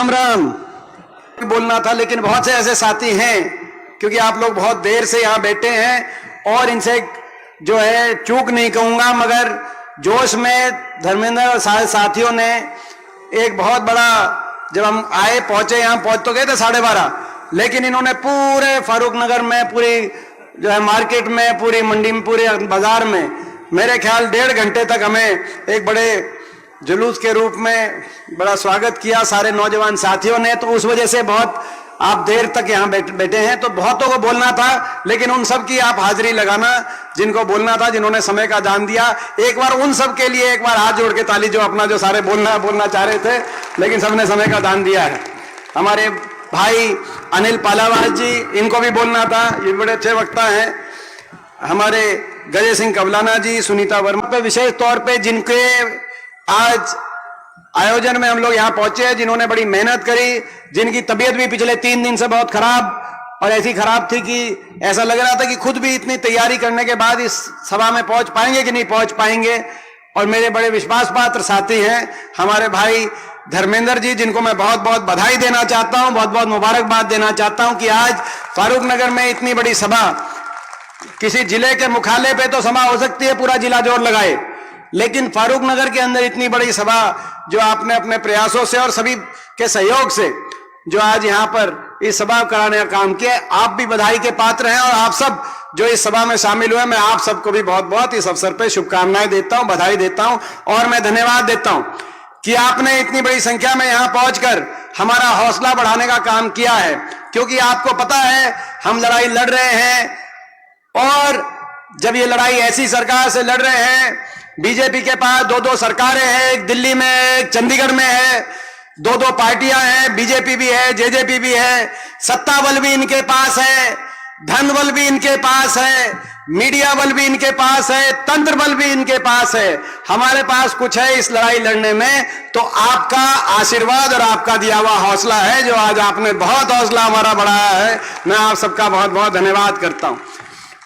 राम राम बोलना था, लेकिन बहुत से ऐसे साथी हैं, क्योंकि आप लोग बहुत देर से यहाँ बैठे हैं और इनसे जो है चूक नहीं कहूंगा, मगर जोश में धर्मेंद्र और साथियों ने एक बहुत बड़ा, जब हम आए पहुंचे, यहाँ पहुंच तो गए थे 12:30, लेकिन इन्होंने पूरे फारूक नगर में, पूरी जो है मार्केट में, पूरी मंडी में, पूरे बाजार में मेरे ख्याल 1.5 घंटे तक हमें एक बड़े जुलूस के रूप में बड़ा स्वागत किया सारे नौजवान साथियों ने। तो उस वजह से बहुत आप देर तक यहाँ बैठे हैं, तो बहुतों को बोलना था, लेकिन उन सब की आप हाजिरी लगाना जिनको बोलना था, जिन्होंने समय का दान दिया। एक बार उन सब के लिए एक बार हाथ जोड़ के ताली, जो अपना जो सारे बोलना चाह रहे थे लेकिन सबने समय का दान दिया है। हमारे भाई अनिल पालावास जी, इनको भी बोलना था, ये बड़े अच्छे वक्ता हैं। हमारे गजय सिंह कबलाना जी, सुनीता वर्मा पे विशेष तौर पे, जिनके आज आयोजन में हम लोग यहाँ पहुंचे हैं, जिन्होंने बड़ी मेहनत करी, जिनकी तबीयत भी पिछले 3 दिन से बहुत खराब, और ऐसी खराब थी कि ऐसा लग रहा था कि खुद भी इतनी तैयारी करने के बाद इस सभा में पहुंच पाएंगे कि नहीं पहुंच पाएंगे। और मेरे बड़े विश्वास पात्र साथी हैं हमारे भाई धर्मेंद्र जी, जिनको मैं बहुत बहुत बधाई देना चाहता हूं, बहुत बहुत मुबारकबाद देना चाहता हूं कि आज फारूक नगर में इतनी बड़ी सभा, किसी जिले के मुख्यालय पे तो सभा हो सकती है पूरा जिला जोर लगाए, लेकिन फारूक नगर के अंदर इतनी बड़ी सभा जो आपने अपने प्रयासों से और सभी के सहयोग से जो आज यहाँ पर इस सभा कराने का काम किया, आप भी बधाई के पात्र हैं। और आप सब जो इस सभा में शामिल हुए, मैं आप सबको भी बहुत बहुत इस अवसर पर शुभकामनाएं देता हूं, बधाई देता हूं और मैं धन्यवाद देता हूं कि आपने इतनी बड़ी संख्या में यहाँ पहुंचकर हमारा हौसला बढ़ाने का काम किया है। क्योंकि आपको पता है हम लड़ाई लड़ रहे हैं, और जब ये लड़ाई ऐसी सरकार से लड़ रहे हैं, बीजेपी के पास 2-2 सरकारें हैं, एक दिल्ली में, एक चंडीगढ़ में है, 2-2 पार्टियां हैं, बीजेपी भी है, जेजेपी भी है, सत्ता बल भी इनके पास है, धन बल भी इनके पास है, मीडिया बल भी इनके पास है, तंत्र बल भी इनके पास है। हमारे पास कुछ है इस लड़ाई लड़ने में, तो आपका आशीर्वाद और आपका दिया हुआ हौसला है, जो आज आपने बहुत हौसला हमारा बढ़ाया है। मैं आप सबका बहुत बहुत धन्यवाद करता हूं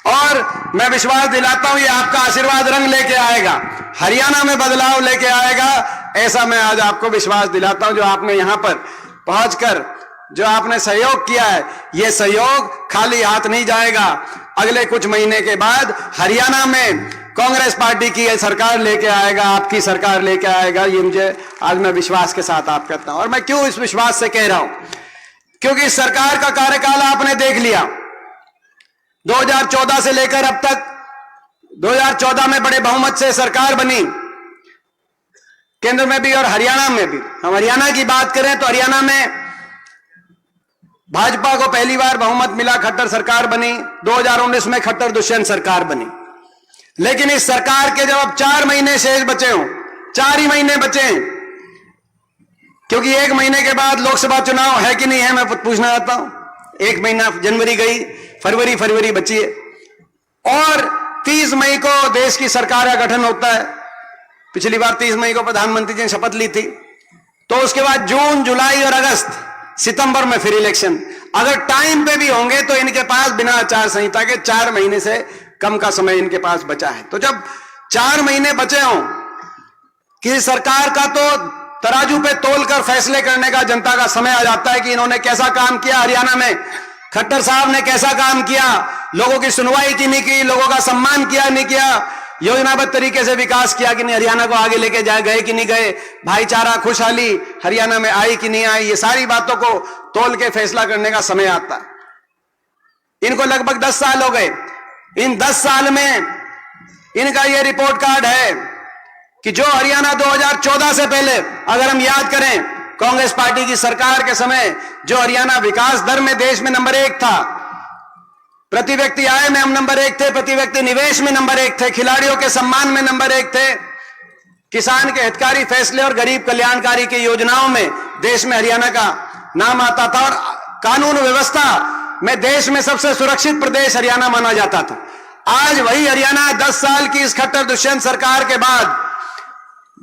और मैं विश्वास दिलाता हूं ये आपका आशीर्वाद रंग लेके आएगा, हरियाणा में बदलाव लेके आएगा, ऐसा मैं आज आपको विश्वास दिलाता हूं। जो आपने यहां पर पहुंचकर जो आपने सहयोग किया है, ये सहयोग खाली हाथ नहीं जाएगा। अगले कुछ महीने के बाद हरियाणा में कांग्रेस पार्टी की सरकार लेके आएगा, आपकी सरकार लेके आएगा, ये मुझे आज मैं विश्वास के साथ आप कहता हूं। और मैं क्यों इस विश्वास से कह रहा हूं, क्योंकि इस सरकार का कार्यकाल आपने देख लिया 2014 से लेकर अब तक। 2014 में बड़े बहुमत से सरकार बनी, केंद्र में भी और हरियाणा में भी। हम हरियाणा की बात करें तो हरियाणा में भाजपा को पहली बार बहुमत मिला, खट्टर सरकार बनी। 2019 में खट्टर दुष्यंत सरकार बनी। लेकिन इस सरकार के जब अब 4 महीने शेष बचे हों, 4 ही महीने बचे हैं, क्योंकि 1 महीने के बाद लोकसभा चुनाव है कि नहीं है, मैं पूछना चाहता हूं। 1 महीना जनवरी गई, फरवरी बची है, और 30 मई को देश की सरकार का गठन होता है। पिछली बार 30 मई को प्रधानमंत्री जी ने शपथ ली थी, तो उसके बाद जून, जुलाई और अगस्त, सितंबर में फिर इलेक्शन। अगर टाइम पे भी होंगे तो इनके पास बिना आचार संहिता के 4 महीने से कम का समय इनके पास बचा है। तो जब 4 महीने बचे हों, किसी सरकार का तो तराजू पे तोलकर फैसले करने का जनता का समय आ जाता है कि इन्होंने कैसा काम किया। हरियाणा में खट्टर साहब ने कैसा काम किया, लोगों की सुनवाई की नहीं की, लोगों का सम्मान किया नहीं किया, योजनाबद्ध तरीके से विकास किया कि नहीं, हरियाणा को आगे लेके गए कि नहीं गए, भाईचारा खुशहाली हरियाणा में आई कि नहीं आई, ये सारी बातों को तोल के फैसला करने का समय आता है। इनको लगभग 10 साल हो गए। इन 10 साल में इनका ये रिपोर्ट कार्ड है कि जो हरियाणा 2014 से पहले, अगर हम याद करें कांग्रेस पार्टी की सरकार के समय, जो हरियाणा विकास दर में देश में नंबर 1 था, प्रति व्यक्ति आय में हम नंबर 1 थे, प्रति व्यक्ति निवेश में नंबर 1 थे, खिलाड़ियों के सम्मान में नंबर 1 थे, किसान के हितकारी फैसले और गरीब कल्याणकारी की योजनाओं में देश में हरियाणा का नाम आता था, और कानून व्यवस्था में देश में सबसे सुरक्षित प्रदेश हरियाणा माना जाता था। आज वही हरियाणा 10 साल की इस खट्टर दुष्यंत सरकार के बाद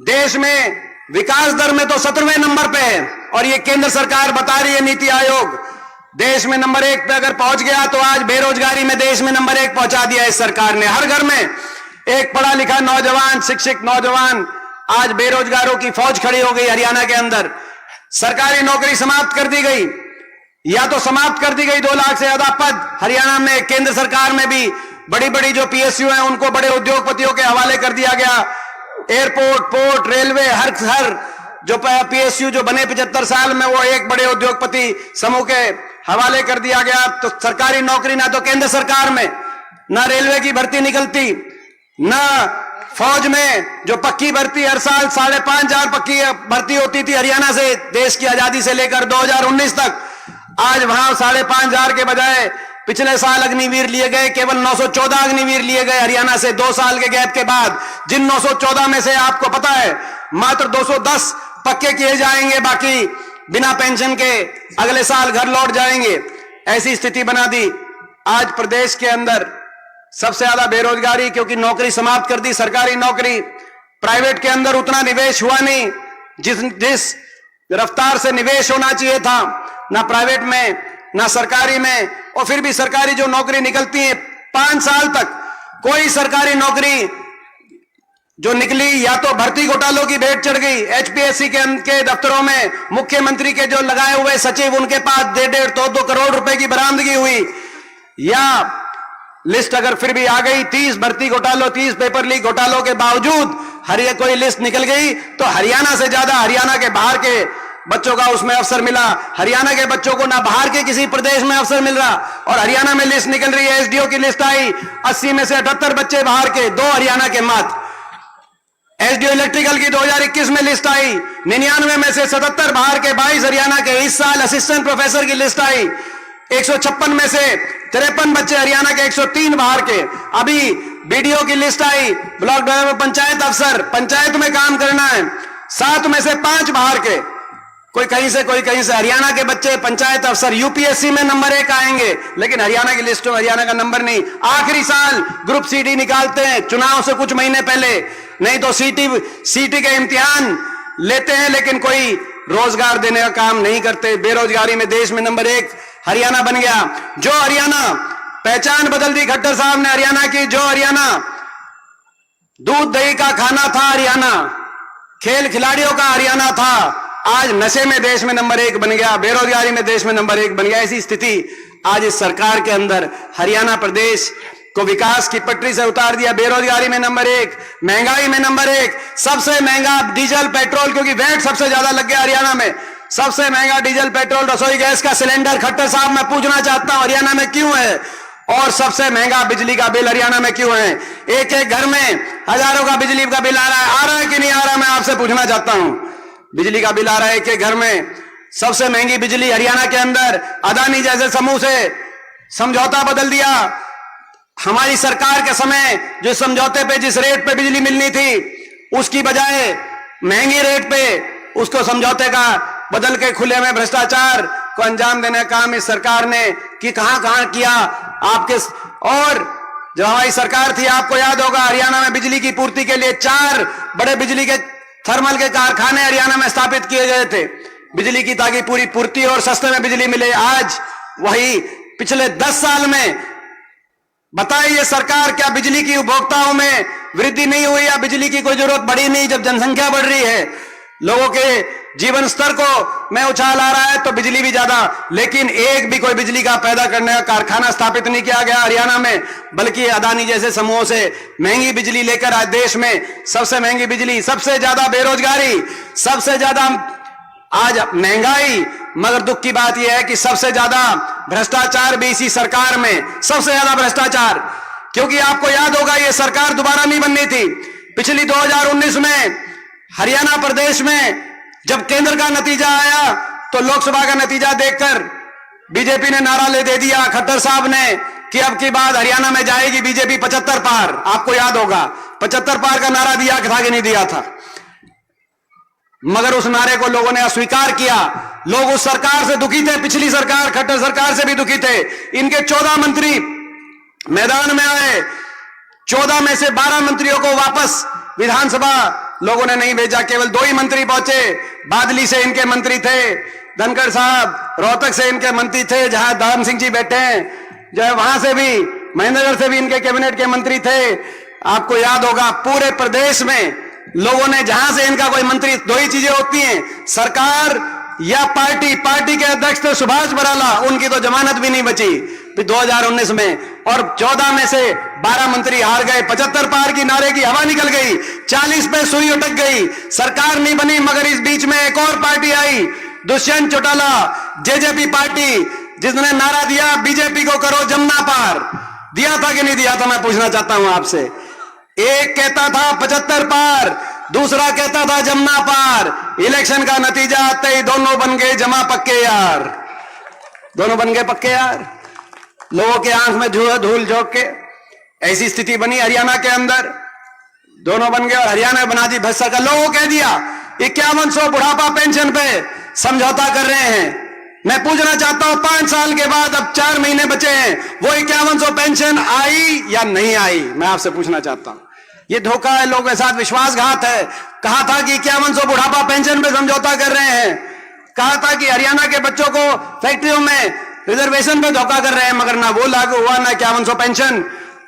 देश में विकास दर में तो 17वें नंबर पे है, और ये केंद्र सरकार बता रही है, नीति आयोग, देश में नंबर 1 पे अगर पहुंच गया तो आज बेरोजगारी में देश में नंबर 1 पहुंचा दिया इस सरकार ने। हर घर में एक पढ़ा लिखा नौजवान, शिक्षित नौजवान, आज बेरोजगारों की फौज खड़ी हो गई हरियाणा के अंदर। सरकारी नौकरी समाप्त कर दी गई, या तो समाप्त कर दी गई 2 लाख से ज्यादा पद हरियाणा में। केंद्र सरकार में भी बड़ी बड़ी जो पीएसयू हैं उनको बड़े उद्योगपतियों के हवाले कर दिया गया। एयरपोर्ट, पोर्ट, रेलवे, हर जो पीएसयू जो बने 75 साल में, वो एक बड़े उद्योगपति समूह के हवाले कर दिया गया। तो सरकारी नौकरी ना तो केंद्र सरकार में, ना रेलवे की भर्ती निकलती, ना फौज में जो पक्की भर्ती हर साल 5,500 पक्की भर्ती होती थी हरियाणा से देश की आजादी से लेकर 2019 तक। आज वहां 5,500 के बजाय पिछले साल अग्निवीर लिए गए, केवल 914 अग्निवीर लिए गए हरियाणा से 2 साल के गैप के बाद। जिन 914 में से आपको पता है मात्र 210 पक्के किए जाएंगे, बाकी बिना पेंशन के अगले साल घर लौट जाएंगे। ऐसी स्थिति बना दी। आज प्रदेश के अंदर सबसे ज्यादा बेरोजगारी, क्योंकि नौकरी समाप्त कर दी सरकारी नौकरी। प्राइवेट के अंदर उतना निवेश हुआ नहीं जिस रफ्तार से निवेश होना चाहिए था, ना प्राइवेट में ना सरकारी में। और फिर भी सरकारी जो नौकरी निकलती है 5 साल तक कोई सरकारी नौकरी जो निकली, या तो भर्ती घोटालों की भेंट चढ़ गई। एचपीएससी के दफ्तरों में मुख्यमंत्री के जो लगाए हुए सचिव, उनके पास 1.5-2 करोड़ रुपए की बरामदगी हुई। या लिस्ट अगर फिर भी आ गई 30 भर्ती घोटालों, 30 पेपर लीक घोटालों के बावजूद कोई लिस्ट निकल गई, तो हरियाणा से ज्यादा हरियाणा के बाहर के बच्चों का उसमें अवसर मिला। हरियाणा के बच्चों को ना बाहर के किसी प्रदेश में अवसर मिल रहा, और हरियाणा में लिस्ट निकल रही है। एसडीओ की लिस्ट आई, 80 में से 78 बच्चे बाहर के, 2 हरियाणा के मात्र। एसडीओ इलेक्ट्रिकल की 2021 में लिस्ट आई, 99 में से 77 बाहर के, 22 हरियाणा के। इस साल असिस्टेंट प्रोफेसर की लिस्ट आई, 156 में से 53 बच्चे हरियाणा के, 103 बाहर के। अभी बीडीओ की लिस्ट आई, ब्लॉक डेवलपमेंट पंचायत अफसर, पंचायत में काम करना है, 7 में से 5 बाहर के। कोई कहीं से कोई कहीं से। हरियाणा के बच्चे पंचायत अफसर यूपीएससी में नंबर 1 आएंगे, लेकिन हरियाणा की लिस्ट में हरियाणा का नंबर नहीं। आखिरी साल ग्रुप सीडी निकालते हैं चुनाव से कुछ महीने पहले, नहीं तो सीटी के इम्तिहान लेते हैं, लेकिन कोई रोजगार देने का काम नहीं करते। बेरोजगारी में देश में नंबर 1 हरियाणा बन गया। जो हरियाणा पहचान बदल दी खट्टर साहब ने हरियाणा की। जो हरियाणा दूध दही का खाना था, हरियाणा खेल खिलाड़ियों का हरियाणा था, आज नशे में देश में नंबर 1 बन गया, बेरोजगारी में देश में नंबर 1 बन गया। ऐसी स्थिति आज इस सरकार के अंदर। हरियाणा प्रदेश को विकास की पटरी से उतार दिया। बेरोजगारी में नंबर 1, महंगाई में नंबर 1, सबसे महंगा डीजल पेट्रोल, क्योंकि वैट सबसे ज्यादा लग गया हरियाणा में। सबसे महंगा डीजल पेट्रोल, रसोई गैस का सिलेंडर। खट्टर साहब मैं पूछना चाहता हूं हरियाणा में क्यों है? और सबसे महंगा बिजली का बिल हरियाणा में क्यों है? एक एक घर में हजारों का बिजली का बिल आ रहा है कि नहीं आ रहा? मैं आपसे पूछना चाहता हूं। बिजली का बिल आ रहा है एक एक घर में। सबसे महंगी बिजली हरियाणा के अंदर। अदानी जैसे समूह से समझौता बदल दिया। हमारी सरकार के समय जो समझौते पे जिस रेट पे बिजली मिलनी थी, उसकी बजाय महंगी रेट पे उसको समझौते का बदल के खुले में भ्रष्टाचार को अंजाम देने का काम इस सरकार ने कि कहां किया आपके। और जब हमारी सरकार थी, आपको याद होगा, हरियाणा में बिजली की पूर्ति के लिए 4 बड़े बिजली के थर्मल के कारखाने हरियाणा में स्थापित किए गए थे बिजली की, ताकि पूरी पूर्ति और सस्ते में बिजली मिले। आज वही पिछले 10 साल में बताइए सरकार, क्या बिजली की उपभोक्ताओं में वृद्धि नहीं हुई या बिजली की कोई जरूरत बढ़ी नहीं? जब जनसंख्या बढ़ रही है, लोगों के जीवन स्तर को में उछाल आ रहा है, तो बिजली भी ज्यादा। लेकिन एक भी कोई बिजली का पैदा करने का कारखाना स्थापित नहीं किया गया हरियाणा में, बल्कि अदानी जैसे समूहों से महंगी बिजली लेकर आज देश में सबसे महंगी बिजली, सबसे ज्यादा बेरोजगारी, सबसे ज्यादा आज महंगाई। मगर दुख की बात यह है कि सबसे ज्यादा भ्रष्टाचार भी इसी सरकार में, सबसे ज्यादा भ्रष्टाचार। क्योंकि आपको याद होगा, यह सरकार दोबारा नहीं बननी थी। पिछली 2019 में हरियाणा प्रदेश में जब केंद्र का नतीजा आया, तो लोकसभा का नतीजा देखकर बीजेपी ने नारा दे दिया खट्टर साहब ने कि अब की बात हरियाणा में जाएगी बीजेपी 75 पार। आपको याद होगा 75 पार का नारा दिया था कि नहीं दिया था? मगर उस नारे को लोगों ने अस्वीकार किया। लोग उस सरकार से दुखी थे, पिछली सरकार खट्टर सरकार से भी दुखी थे। इनके 14 मंत्री मैदान में आए, 14 में से 12 मंत्रियों को वापस विधानसभा लोगों ने नहीं भेजा, केवल 2 ही मंत्री पहुंचे। बादली से इनके मंत्री थे, धनखड़ साहब, रोहतक से इनके मंत्री थे जहां धर्म सिंह जी बैठे हैं, जो है वहां से भी, महेंद्रगढ़ से भी इनके कैबिनेट के मंत्री थे। आपको याद होगा पूरे प्रदेश में लोगों ने, जहां से इनका कोई मंत्री, 2 ही चीजें होती हैं, सरकार या पार्टी के अध्यक्ष थे सुभाष बराला, उनकी तो जमानत भी नहीं बची 2019 में, और 14 में से 12 मंत्री हार गए, 75 पार की नारे की हवा निकल गई, 40 पे सुई अटक गई, सरकार नहीं बनी। मगर इस बीच में एक और पार्टी आई, दुष्यंत चौटाला, जेजेपी पार्टी, जिसने नारा दिया बीजेपी को करो जमुना पार। दिया था कि नहीं दिया था, मैं पूछना चाहता हूं आपसे। एक कहता था 75 पार, दूसरा कहता था जमुना पार। इलेक्शन का नतीजा आते ही दोनों बन गए जमा पक्के यार, दोनों बन गए पक्के यार। लोगों के आंख में धूल झोंक के ऐसी स्थिति बनी हरियाणा के अंदर, दोनों बन गए और हरियाणा बना दी भ्रष्टा का। लोगों को कह दिया 5100 बुढ़ापा पेंशन पे समझौता कर रहे हैं। मैं पूछना चाहता हूं 5 साल के बाद अब 4 महीने बचे हैं, वो 5100 पेंशन आई या नहीं आई? मैं आपसे पूछना चाहता हूं। ये धोखा है, लोगों के साथ विश्वासघात है। कहा था कि 5100 बुढ़ापा पेंशन पे समझौता कर रहे हैं, कहा था कि हरियाणा के बच्चों को फैक्ट्रियों में रिजर्वेशन पे धोखा कर रहे हैं, मगर ना वो लागू हुआ ना 5100 पेंशन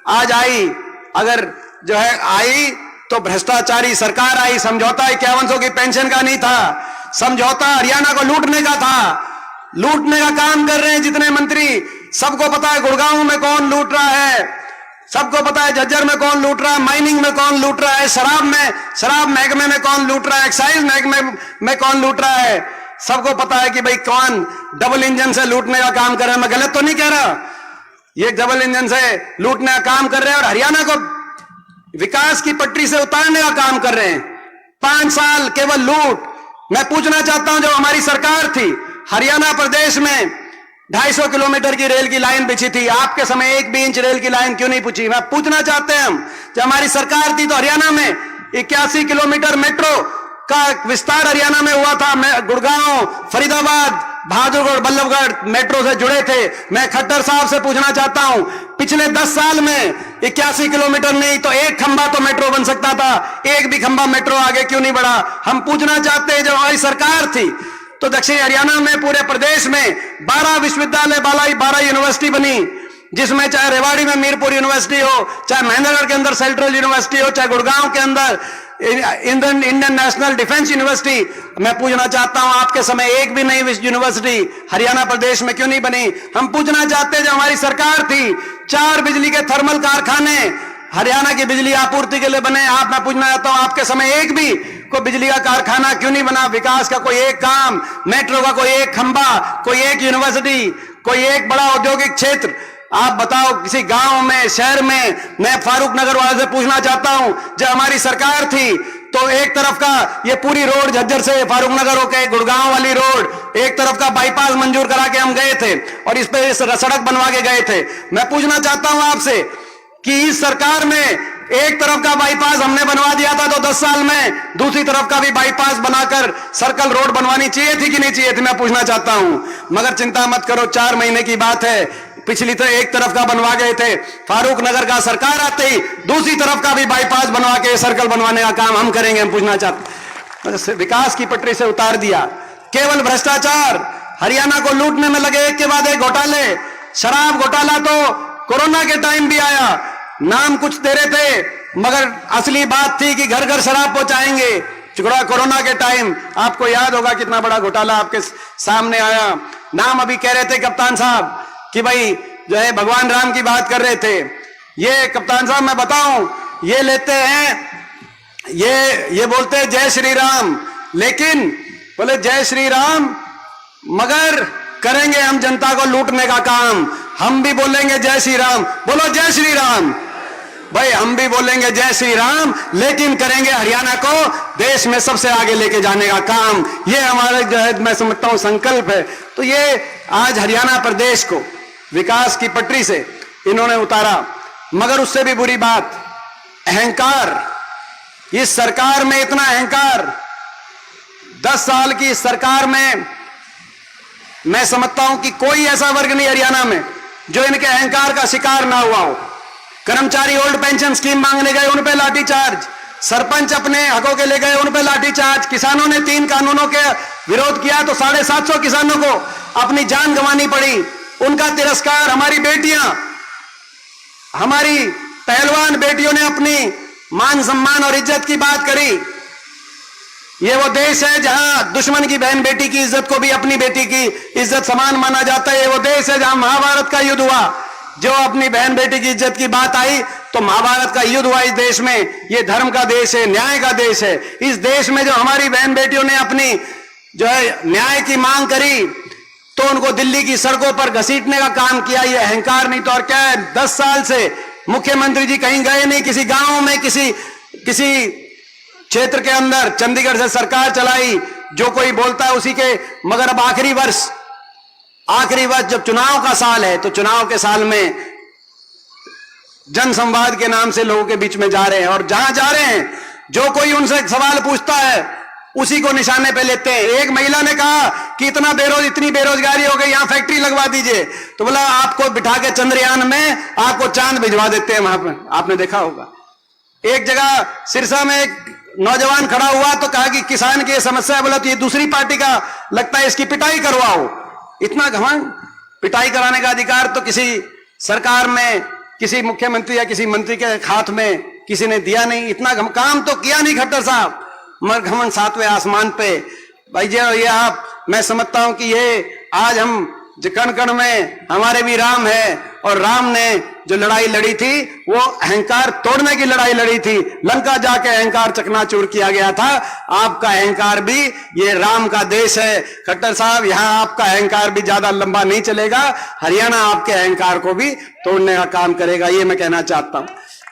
आज आई। अगर जो है आई तो भ्रष्टाचारी सरकार आई। समझौता 5100 की पेंशन का नहीं था, समझौता हरियाणा को लूटने का था। लूटने का काम कर रहे हैं जितने मंत्री, सबको पता है गुड़गांव में कौन लूट रहा है, सबको पता है झज्जर में कौन लूट रहा है, माइनिंग में कौन लूट रहा है, शराब महकमे में कौन लूट रहा है, एक्साइज महकमे में कौन लूट रहा है। सबको पता है कि भाई कौन डबल इंजन से लूटने का काम कर रहा है। मैं गलत तो नहीं कह रहा, ये डबल इंजन से लूटने का काम कर रहे हैं और हरियाणा को विकास की पटरी से उतारने का काम कर रहे हैं। 5 साल केवल लूट। मैं पूछना चाहता हूं, जो हमारी सरकार थी, हरियाणा प्रदेश में 250 किलोमीटर की रेल की लाइन बिछी थी, आपके समय 1 भी इंच रेल की लाइन क्यों नहीं पूछी? मैं पूछना चाहते हैं हम, जब हमारी सरकार थी तो हरियाणा में 81 किलोमीटर मेट्रो का विस्तार हरियाणा में हुआ था। गुड़गांव, फरीदाबाद, बहादुरगढ़, बल्लभगढ़ मेट्रो से जुड़े थे। मैं खट्टर साहब से पूछना चाहता हूं, पिछले 10 साल में 81 किलोमीटर नहीं तो 1 खंबा तो मेट्रो बन सकता था, 1 भी खंबा मेट्रो आगे क्यों नहीं बढ़ा? हम पूछना चाहते हैं, जब हमारी सरकार थी तो दक्षिण हरियाणा में पूरे प्रदेश में 12 विश्वविद्यालय, 12 यूनिवर्सिटी बनी, जिसमें चाहे रेवाड़ी में मीरपुर यूनिवर्सिटी हो, चाहे महेंद्रगढ़ के अंदर सेंट्रल यूनिवर्सिटी हो, चाहे गुड़गांव के अंदर इंडियन नेशनल डिफेंस यूनिवर्सिटी। मैं पूछना चाहता हूं, आपके समय 1 भी नई यूनिवर्सिटी हरियाणा प्रदेश में क्यों नहीं बनी? हम पूछना चाहते हैं, जब हमारी सरकार थी 4 बिजली के थर्मल कारखाने हरियाणा की बिजली आपूर्ति के लिए बने। मैं पूछना चाहता हूं, आपके समय 1 भी कोई बिजली का कारखाना क्यों नहीं बना? विकास का कोई एक काम, मेट्रो का कोई एक खंबा, कोई एक यूनिवर्सिटी, कोई एक बड़ा औद्योगिक क्षेत्र आप बताओ किसी गांव में, शहर में। मैं फारूक नगर वाले से पूछना चाहता हूं, जब हमारी सरकार थी तो एक तरफ का ये पूरी रोड झज्जर से फारूक नगर होकर गुड़गांव वाली रोड, एक तरफ का बाईपास मंजूर करा के हम गए थे और इस पे सड़क बनवा के गए थे। मैं पूछना चाहता हूं आपसे कि इस सरकार में एक तरफ का बाईपास हमने बनवा दिया था तो 10 साल में दूसरी तरफ का भी बाईपास बनाकर सर्कल रोड बनवानी चाहिए थी कि नहीं चाहिए थी? मैं पूछना चाहता हूं। मगर चिंता मत करो, 4 महीने की बात है, पिछली तो एक तरफ का बनवा गए थे, फारूक नगर का सरकार आते ही दूसरी तरफ का भी बाईपास बनवा के सर्कल बनवाने का काम हम करेंगे। हम पूछना चाहते, विकास की पटरी से उतार दिया, केवल भ्रष्टाचार, हरियाणा को लूटने में लगे एक के बाद एक घोटाले। शराब घोटाला तो कोरोना के टाइम भी आया, नाम कुछ दे रहे थे मगर असली बात थी कि घर घर शराब पहुंचाएंगे। कोरोना के टाइम आपको याद होगा कितना बड़ा घोटाला आपके सामने आया। नाम अभी कह रहे थे कप्तान साहब कि भाई जो है भगवान राम की बात कर रहे थे। ये कप्तान साहब मैं बताऊं, ये लेते हैं, ये बोलते हैं जय श्री राम, लेकिन बोले जय श्री राम मगर करेंगे हम जनता को लूटने का काम। हम भी बोलेंगे जय श्री राम, बोलो जय श्री राम भाई, हम भी बोलेंगे जय श्री राम, लेकिन करेंगे हरियाणा को देश में सबसे आगे लेके जाने का काम। ये हमारा जो है मैं समझता हूं संकल्प है। तो ये आज हरियाणा प्रदेश को विकास की पटरी से इन्होंने उतारा। मगर उससे भी बुरी बात, अहंकार। इस सरकार में इतना अहंकार, 10 साल की इस सरकार में मैं समझता हूं कि कोई ऐसा वर्ग नहीं हरियाणा में जो इनके अहंकार का शिकार ना हुआ हो। कर्मचारी ओल्ड पेंशन स्कीम मांगने गए, उन पे लाठीचार्ज। सरपंच अपने हकों के ले गए, उन पे लाठीचार्ज। किसानों ने 3 कानूनों के विरोध किया तो 750 किसानों को अपनी जान गंवानी पड़ी, उनका तिरस्कार। हमारी बेटियां, हमारी पहलवान बेटियों ने अपनी मान सम्मान और इज्जत की बात करी, ये वो देश है जहां दुश्मन की बहन बेटी की इज्जत को भी अपनी बेटी की इज्जत समान माना जाता है। ये वो देश है जहां महाभारत का युद्ध हुआ, जो अपनी बहन बेटी की इज्जत की बात आई तो महाभारत का युद्ध हुआ इस देश में। ये धर्म का देश है, न्याय का देश है। इस देश में जो हमारी बहन बेटियों ने अपनी जो है न्याय की मांग करी तो उनको दिल्ली की सड़कों पर घसीटने का काम किया। ये अहंकार नहीं तो और क्या है। 10 साल से मुख्यमंत्री जी कहीं गए नहीं, किसी गांव में, किसी क्षेत्र के अंदर। चंडीगढ़ से सरकार चलाई, जो कोई बोलता है उसी के। मगर अब आखिरी वर्ष जब चुनाव का साल है तो चुनाव के साल में जन संवाद के नाम से लोगों के बीच में जा रहे हैं, और जहां जा रहे हैं जो कोई उनसे सवाल पूछता है उसी को निशाने पे लेते हैं। एक महिला ने कहा कि इतनी बेरोजगारी हो गई, यहां फैक्ट्री लगवा दीजिए। तो बोला आपको बिठा के चंद्रयान में आपको चांद भिजवा देते हैं वहां पर। आपने देखा होगा एक जगह सिरसा में एक नौजवान खड़ा हुआ तो कहा कि किसान की समस्या है। बोला तो ये दूसरी पार्टी का लगता है, इसकी पिटाई करवाओ। इतना घमंड। पिटाई कराने का अधिकार तो किसी सरकार में, किसी मुख्यमंत्री या किसी मंत्री के हाथ में किसी ने दिया नहीं। इतना काम तो किया नहीं खट्टर साहब, मगर घमंड 7वें आसमान पे। भाई ये आप, मैं समझता हूं कि ये आज हम कण कण में हमारे भी राम है, और राम ने जो लड़ाई लड़ी थी वो अहंकार तोड़ने की लड़ाई लड़ी थी। लंका जाके अहंकार चकनाचूर किया गया था। आपका अहंकार भी, ये राम का देश है खट्टर साहब, यहां आपका अहंकार भी ज्यादा लंबा नहीं चलेगा। हरियाणा आपके अहंकार को भी तोड़ने का काम करेगा, ये मैं कहना चाहता हूं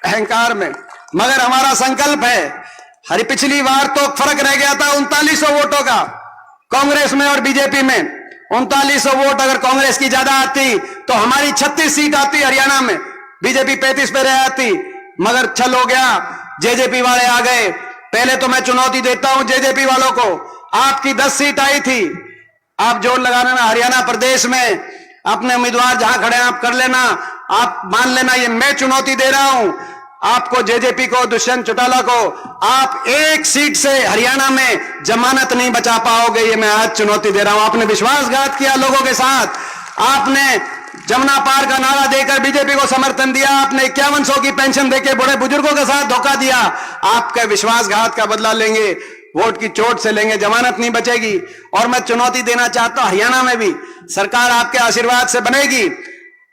अहंकार में। मगर हमारा संकल्प है। पिछली बार तो फर्क रह गया था 3900 वोटों का कांग्रेस में और बीजेपी में। 3900 वोट अगर कांग्रेस की ज्यादा आती तो हमारी 36 सीट आती हरियाणा में, बीजेपी 35 पे रह आती। मगर छल हो गया, जेजेपी वाले आ गए। पहले तो मैं चुनौती देता हूं जेजेपी वालों को, आपकी 10 सीट आई थी, आप जोर लगाना ना हरियाणा प्रदेश में अपने उम्मीदवार जहां खड़े हैं आप कर लेना। आप मान लेना, ये मैं चुनौती दे रहा हूं आपको, जेजेपी को, दुष्यंत चौटाला को। आप 1 सीट से हरियाणा में जमानत नहीं बचा पाओगे, ये मैं आज चुनौती दे रहा हूं। आपने विश्वासघात किया लोगों के साथ, आपने जमुना पार का नारा देकर बीजेपी को समर्थन दिया, आपने 5100 की पेंशन देकर बड़े बुजुर्गों के साथ धोखा दिया। आपके विश्वासघात का बदला लेंगे, वोट की चोट से लेंगे, जमानत नहीं बचेगी। और मैं चुनौती देना चाहता हूं, हरियाणा में भी सरकार आपके आशीर्वाद से बनेगी।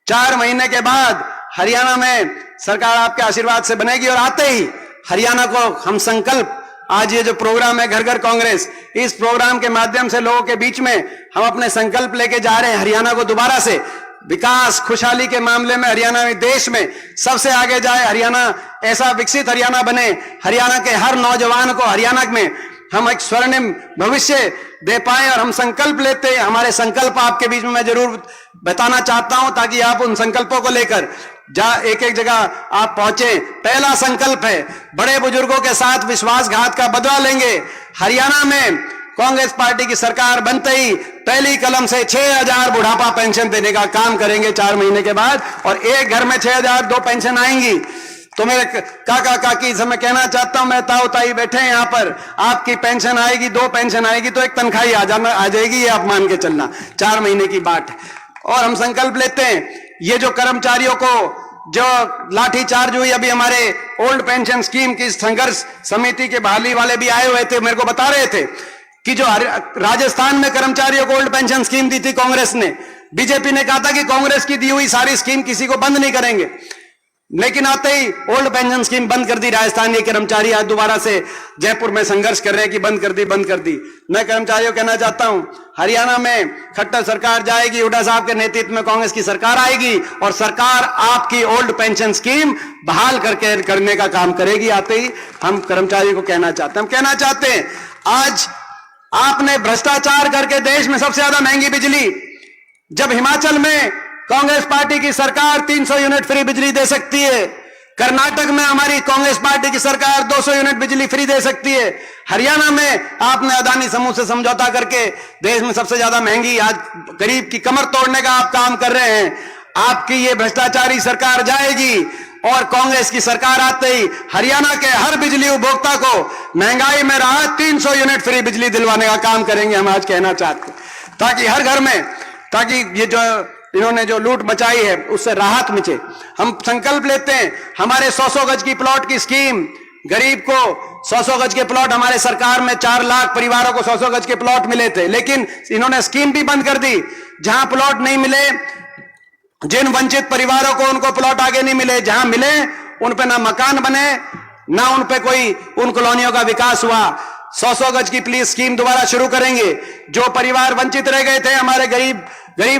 4 महीने के बाद हरियाणा में सरकार आपके आशीर्वाद से बनेगी, और आते ही हरियाणा को हम संकल्प, आज ये जो प्रोग्राम है घर घर कांग्रेस, इस प्रोग्राम के माध्यम से लोगों के बीच में हम अपने संकल्प लेके जा रहे हैं। हरियाणा को दोबारा से विकास, खुशहाली के मामले में हरियाणा में देश में सबसे आगे जाए। हरियाणा ऐसा विकसित हरियाणा बने, हरियाणा के हर नौजवान को हरियाणा में हम एक स्वर्णिम भविष्य दे पाए। और हम संकल्प लेते हैं, हमारे संकल्प आपके बीच में मैं जरूर बताना चाहता हूं ताकि आप उन संकल्पों को लेकर एक एक जगह आप पहुंचे। पहला संकल्प है, बड़े बुजुर्गों के साथ विश्वासघात का बदला लेंगे। हरियाणा में कांग्रेस पार्टी की सरकार बनते ही पहली कलम से 6000 बुढ़ापा पेंशन देने का काम करेंगे 4 महीने के बाद, और एक घर में 6000 2 पेंशन आएंगी। तो मेरे काका काकी से मैं कहना चाहता हूं, मैं ताऊ ताई बैठे हैं यहां पर, आपकी पेंशन आएगी, 2 पेंशन आएगी तो एक तनख्वाही आ जाएगी, ये आप मान के चलना। 4 महीने की बात है। और हम संकल्प लेते हैं, ये जो कर्मचारियों को जो लाठीचार्ज हुई, अभी हमारे ओल्ड पेंशन स्कीम की संघर्ष समिति के बहाली वाले भी आए हुए थे, मेरे को बता रहे थे कि जो राजस्थान में कर्मचारियों को ओल्ड पेंशन स्कीम दी थी कांग्रेस ने, बीजेपी ने कहा था कि कांग्रेस की दी हुई सारी स्कीम किसी को बंद नहीं करेंगे, लेकिन आते ही ओल्ड पेंशन स्कीम बंद कर दी। राजस्थान के कर्मचारी आज दोबारा से जयपुर में संघर्ष कर रहे हैं कि बंद कर दी। मैं कर्मचारियों कहना चाहता हूं, हरियाणा में खट्टर सरकार जाएगी, हुड्डा साहब के नेतृत्व में कांग्रेस की सरकार आएगी, और सरकार आपकी ओल्ड पेंशन स्कीम बहाल करने का काम करेगी। आते ही हम कर्मचारियों को कहना चाहते हैं, आज आपने भ्रष्टाचार करके देश में सबसे ज्यादा महंगी बिजली, जब हिमाचल में कांग्रेस पार्टी की सरकार 300 यूनिट फ्री बिजली दे सकती है, कर्नाटक में हमारी कांग्रेस पार्टी की सरकार 200 यूनिट बिजली फ्री दे सकती है, हरियाणा में आपने अदानी समूह से समझौता करके देश में सबसे ज्यादा महंगी, आज गरीब की कमर तोड़ने का आप काम कर रहे हैं। आपकी ये भ्रष्टाचारी सरकार जाएगी, और कांग्रेस की सरकार आते ही हरियाणा के हर बिजली उपभोक्ता को महंगाई में राहत 300 यूनिट फ्री बिजली दिलवाने का काम करेंगे। हम आज कहना चाहते हैं, ताकि हर घर में, ताकि ये जो इन्होंने जो लूट मचाई है उससे राहत मिले। हम संकल्प लेते हैं, हमारे 100-100 गज की प्लॉट की स्कीम गरीब को 100-100 गज के प्लॉट, हमारे सरकार में 4 लाख परिवारों को 100-100 गज के प्लॉट मिले थे, लेकिन इन्होंने स्कीम भी बंद कर दी। जहां प्लॉट नहीं मिले, जिन वंचित परिवारों को उनको प्लॉट आगे नहीं मिले, जहां मिले उन पे ना मकान बने, ना उन पे कोई उन कॉलोनियों का विकास हुआ। 100-100 गज की प्लीज स्कीम दोबारा शुरू करेंगे। जो परिवार वंचित रह गए थे, हमारे गरीब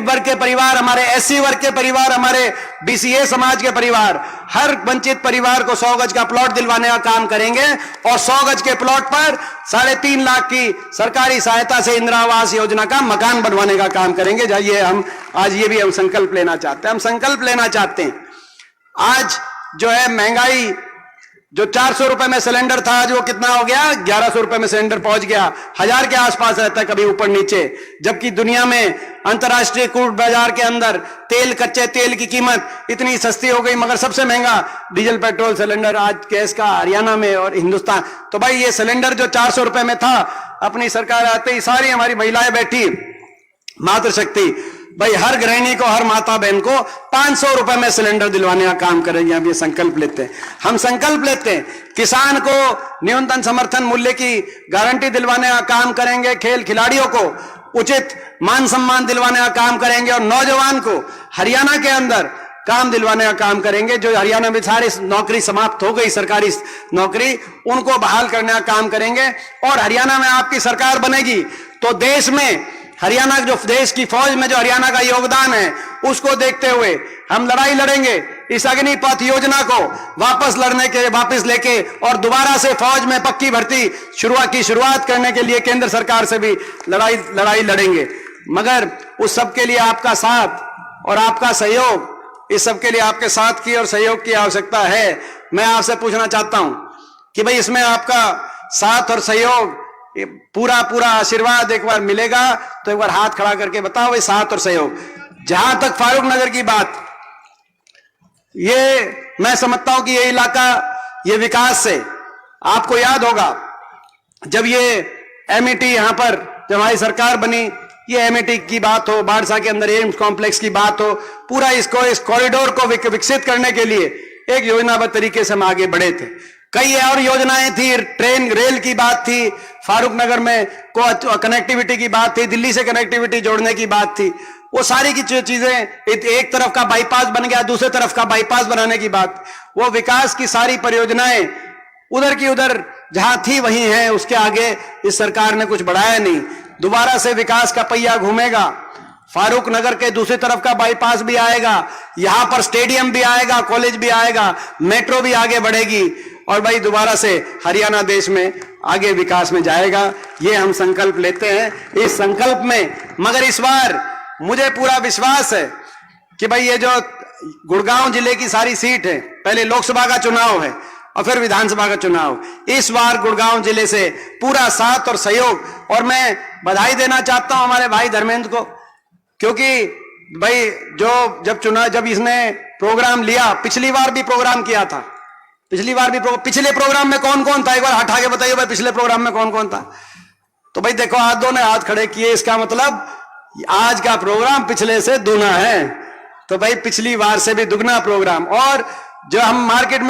वर्ग के परिवार, हमारे एससी वर्ग के परिवार, हमारे बीसीए समाज के परिवार, हर वंचित परिवार को 100 गज का प्लॉट दिलवाने का काम करेंगे और 100 गज के प्लॉट पर 3.5 लाख की सरकारी सहायता से इंदिरा आवास योजना का मकान बनवाने का काम करेंगे। जाइए, हम आज ये भी हम संकल्प लेना चाहते हैं। हम संकल्प लेना चाहते हैं, आज जो है महंगाई, जो 400 रुपए में सिलेंडर था, आज वो कितना हो गया, 1100 रुपए में सिलेंडर पहुंच गया। 1000 के आसपास रहता है, कभी ऊपर नीचे। जबकि दुनिया में अंतर्राष्ट्रीय क्रूड बाजार के अंदर तेल, कच्चे तेल की कीमत इतनी सस्ती हो गई, मगर सबसे महंगा डीजल पेट्रोल सिलेंडर आज गैस का हरियाणा में और हिंदुस्तान। तो भाई ये सिलेंडर जो 400 रुपए में था, अपनी सरकार आते ही सारी हमारी महिलाएं बैठी, मातृशक्ति, भाई हर गृहिणी को, हर माता बहन को 500 रुपए में सिलेंडर दिलवाने का काम करेंगे। हम ये संकल्प लेते हैं। हम संकल्प लेते हैं, किसान को न्यूनतम समर्थन मूल्य की गारंटी दिलवाने का काम करेंगे, खेल खिलाड़ियों को उचित मान सम्मान दिलवाने का काम करेंगे, और नौजवान को हरियाणा के अंदर काम दिलवाने का काम करेंगे। जो हरियाणा में सारी नौकरी समाप्त हो गई, सरकारी नौकरी, उनको बहाल करने का काम करेंगे। और हरियाणा में आपकी सरकार बनेगी तो देश में हरियाणा, जो देश की फौज में जो हरियाणा का योगदान है, उसको देखते हुए हम लड़ाई लड़ेंगे इस अग्निपथ योजना को वापस लेके, और दोबारा से फौज में पक्की भर्ती शुरुआत करने के लिए केंद्र सरकार से भी लड़ाई लड़ेंगे। मगर उस सब के लिए आपका साथ और आपका सहयोग, इस सब के लिए आपके साथ की और सहयोग की आवश्यकता है। मैं आपसे पूछना चाहता हूं कि भाई इसमें आपका साथ और सहयोग, पूरा आशीर्वाद एक बार मिलेगा तो एक बार हाथ खड़ा करके बताओ भाई, साथ और सहयोग। जहां तक फारूक नगर की बात, ये मैं समझता हूं कि ये इलाका, ये विकास से, आपको याद होगा जब ये एमईटी यहां पर, जब हमारी सरकार बनी, ये एमईटी की बात हो, बाड़सा के अंदर एम्स कॉम्प्लेक्स की बात हो, पूरा इस कॉरिडोर को विकसित करने के लिए एक योजनाबद्ध तरीके से हम आगे बढ़े थे। कई और योजनाएं थी, ट्रेन रेल की बात थी, फारूक नगर में कनेक्टिविटी की बात थी, दिल्ली से कनेक्टिविटी जोड़ने की बात थी। वो सारी की चीजें, एक तरफ का बाईपास बन गया, दूसरे तरफ का बाईपास बनाने की बात, वो विकास की सारी परियोजनाएं उधर की उधर जहां थी वहीं है, उसके आगे इस सरकार ने कुछ बढ़ाया नहीं। दोबारा से विकास का पहिया घूमेगा, फारूक नगर के दूसरी तरफ का बाईपास भी आएगा, यहां पर स्टेडियम भी आएगा, कॉलेज भी आएगा, मेट्रो भी आगे बढ़ेगी, और भाई दोबारा से हरियाणा देश में आगे विकास में जाएगा। ये हम संकल्प लेते हैं। इस संकल्प में, मगर इस बार मुझे पूरा विश्वास है कि भाई ये जो गुड़गांव जिले की सारी सीट है, पहले लोकसभा का चुनाव है और फिर विधानसभा का चुनाव, इस बार गुड़गांव जिले से पूरा साथ और सहयोग। और मैं बधाई देना चाहता हूं हमारे भाई धर्मेंद्र को, क्योंकि भाई जब इसने प्रोग्राम लिया, पिछली बार भी प्रोग्राम किया था, पिछले प्रोग्राम में कौन कौन था, एक बार हटा के बताइए भाई, पिछले प्रोग्राम में कौन कौन था। तो भाई देखो, दोनों ने हाथ खड़े किए, इसका मतलब आज का प्रोग्राम पिछले से दुगना है। तो भाई पिछली बार से भी दुगना प्रोग्राम। और जो हम मार्केट में